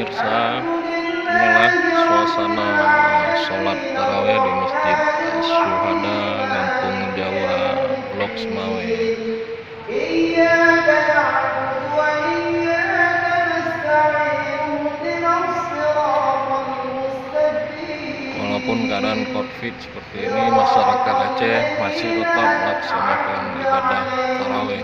pemirsa, inilah suasana sholat tarawih di Masjid Syuhada Kampung Jawa Blok Semawe. Walaupun keadaan COVID seperti ini, masyarakat Aceh masih tetap melaksanakan ibadah tarawih.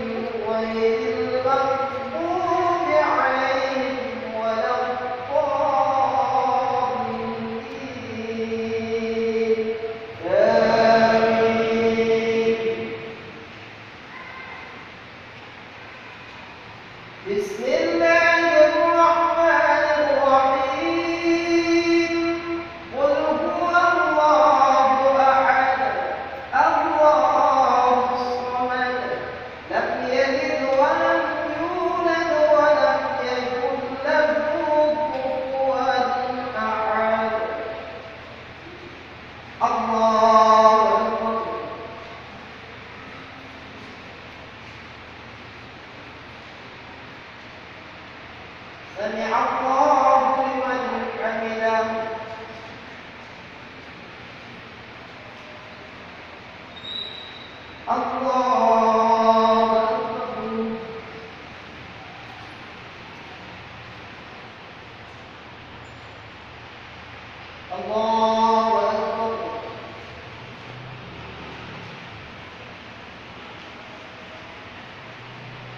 سمع الله لمن حمده الله أكبر الله أكبر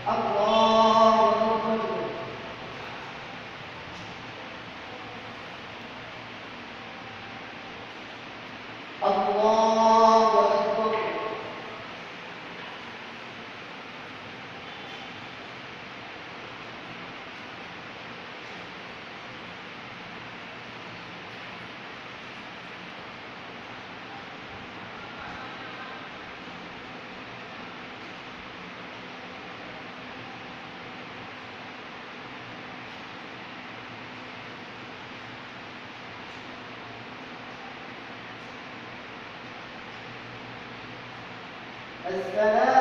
الله أكبر الله أكبر السلام